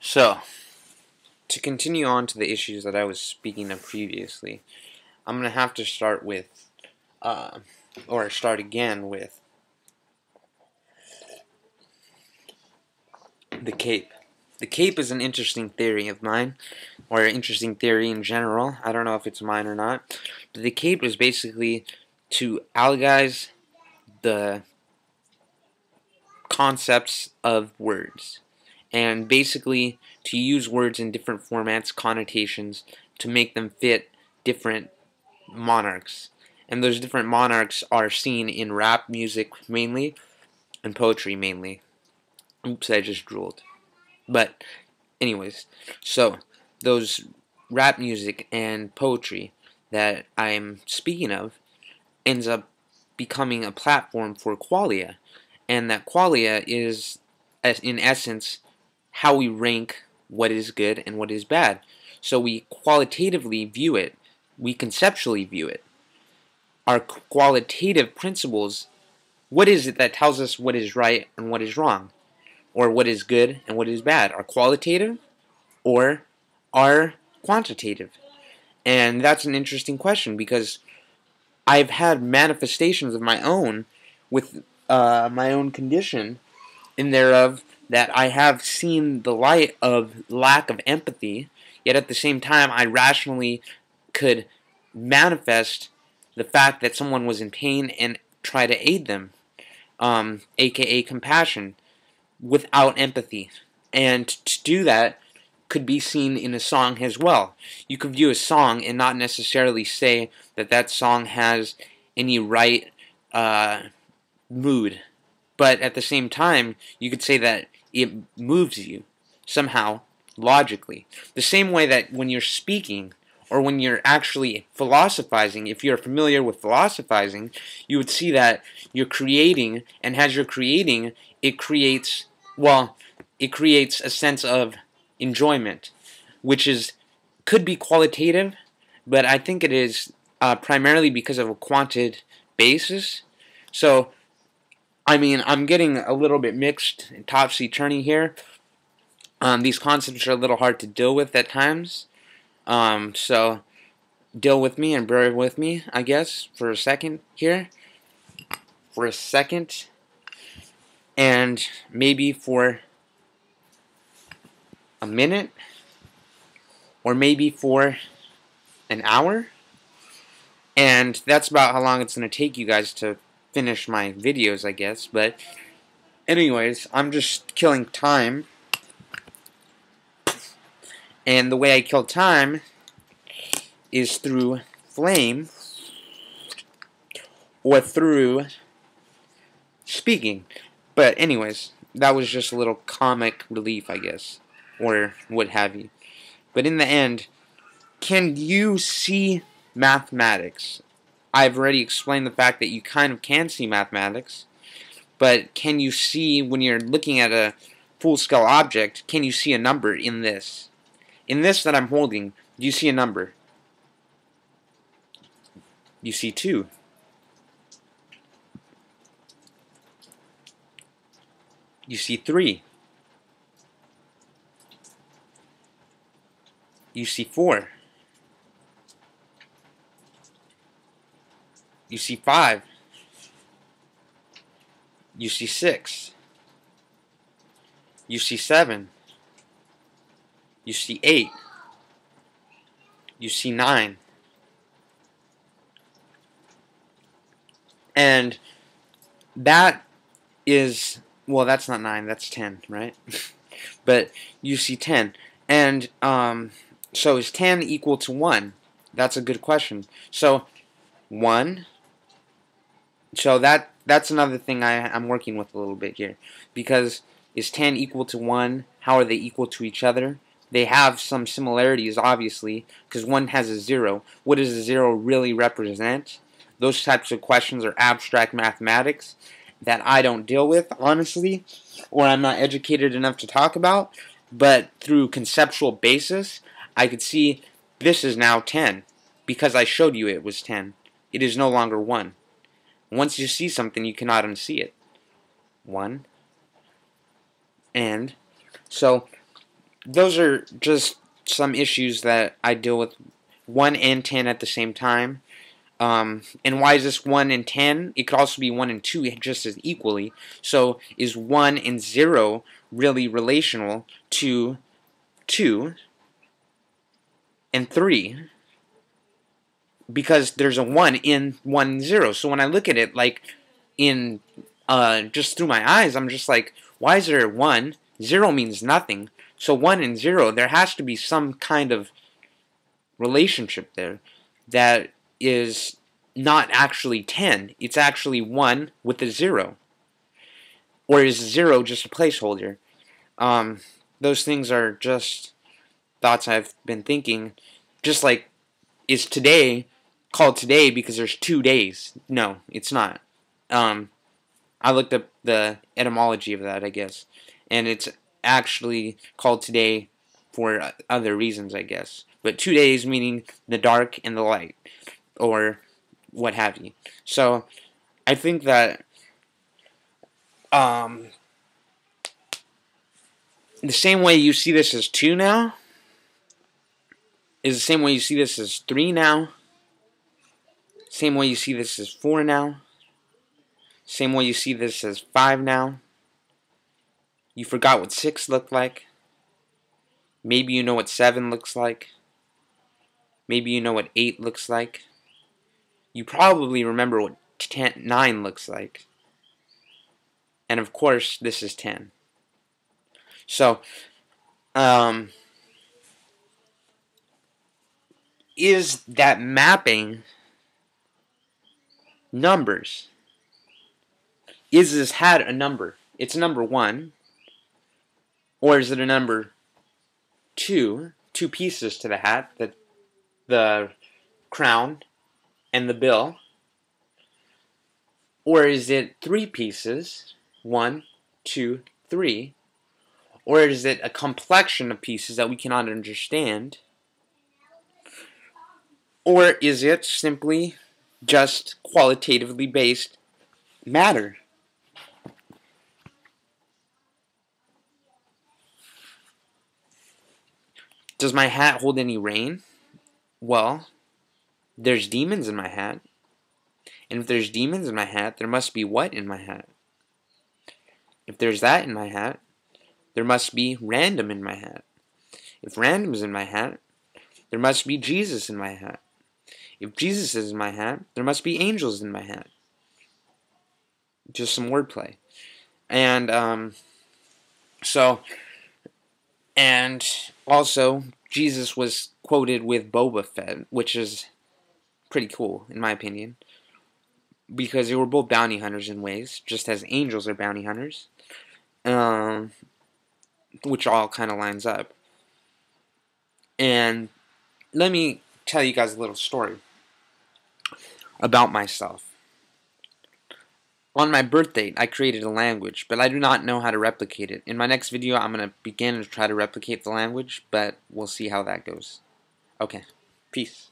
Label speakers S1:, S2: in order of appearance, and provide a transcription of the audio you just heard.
S1: So, to continue on to the issues that I was speaking of previously, I'm going to have to start with, or start again with, the cape. The cape is an interesting theory of mine, or an interesting theory in general. I don't know if it's mine or not. But the cape is basically to allegize the concepts of words, and basically to use words in different formats, connotations, to make them fit different monarchs. And those different monarchs are seen in rap music mainly, and poetry mainly. Oops, I just drooled. But, anyways, so those rap music and poetry that I'm speaking of ends up becoming a platform for qualia. And that qualia is, in essence, how we rank what is good and what is bad. So we qualitatively view it, we conceptually view it. Our qualitative principles, what is it that tells us what is right and what is wrong? Or what is good and what is bad? Are qualitative or are quantitative? And that's an interesting question because I've had manifestations of my own with my own condition in thereof that I have seen the light of lack of empathy, yet at the same time I rationally could manifest the fact that someone was in pain and try to aid them, aka compassion, without empathy. And to do that could be seen in a song as well. You could view a song and not necessarily say that that song has any right mood, but at the same time, you could say that it moves you somehow logically. The same way that when you're speaking or when you're actually philosophizing, if you're familiar with philosophizing, you would see that you're creating, and as you're creating, it creates, well, it creates a sense of enjoyment, which is could be qualitative, but I think it is primarily because of a quantitative basis. So, I mean, I'm getting a little bit mixed and topsy-turvy here. These concepts are a little hard to deal with at times. So deal with me and bear with me, I guess, for a second here. For a second. And maybe for a minute. Or maybe for an hour. And that's about how long it's going to take you guys to finish my videos, I guess. But anyways, I'm just killing time. And the way I kill time is through flame or through speaking. But anyways, that was just a little comic relief, I guess, or what have you. But in the end, can you see mathematics? I've already explained the fact that you kind of can see mathematics, but can you see, when you're looking at a full-scale object, can you see a number in this? In this that I'm holding, do you see a number? You see 2. You see 3. You see 4. You see 5. You see 6. You see 7. You see 8. You see 9. And that is, well, that's not 9, that's 10, right? But you see 10. And so is 10 equal to 1? That's a good question. So 1, so that's another thing I'm working with a little bit here. Because is 10 equal to 1? How are they equal to each other? They have some similarities, obviously, because 1 has a 0. What does a 0 really represent? Those types of questions are abstract mathematics that I don't deal with, honestly, or I'm not educated enough to talk about. But through conceptual basis, I could see this is now 10, because I showed you it was 10. It is no longer 1. Once you see something, you cannot unsee it. 1. And so those are just some issues that I deal with 1 and 10 at the same time. And why is this 1 and 10? It could also be 1 and 2 just as equally. So is 1 and 0 really relational to 2 and 3? Because there's a 1 in 1 and 0. So when I look at it like in just through my eyes, I'm just like, why is there a 1? 0 means nothing. So 1 and 0, there has to be some kind of relationship there that is not actually 10. It's actually 1 with a 0. Or is 0 just a placeholder? Those things are just thoughts I've been thinking. Just like, is today called today because there's 2 days? No, it's not. I looked up the etymology of that, I guess. And it's actually called today for other reasons, I guess. But 2 days meaning the dark and the light, or what have you. So, I think that the same way you see this as 2 now is the same way you see this as 3 now. Same way you see this as 4 now. Same way you see this as 5 now. You forgot what 6 looked like. Maybe you know what 7 looks like. Maybe you know what 8 looks like. You probably remember what 9 looks like. And of course, this is 10. So, is that mapping numbers? Is this hat a number? It's number 1. Or is it a number 2? 2 pieces to the hat, the crown and the bill. Or is it 3 pieces? 1, 2, 3. Or is it a complexion of pieces that we cannot understand? Or is it simply just qualitatively based matter? Does my hat hold any rain? Well, there's demons in my hat. And if there's demons in my hat, there must be what in my hat? If there's that in my hat, there must be random in my hat. If random is in my hat, there must be Jesus in my hat. If Jesus is in my hat, there must be angels in my hat. Just some wordplay. And, and also, Jesus was quoted with Boba Fett, which is pretty cool, in my opinion. Because they were both bounty hunters in ways, just as angels are bounty hunters. Which all kind of lines up. And let me tell you guys a little story about myself. On my birth date, I created a language, but I do not know how to replicate it. In my next video, I'm going to begin to try to replicate the language, but we'll see how that goes. Okay, peace.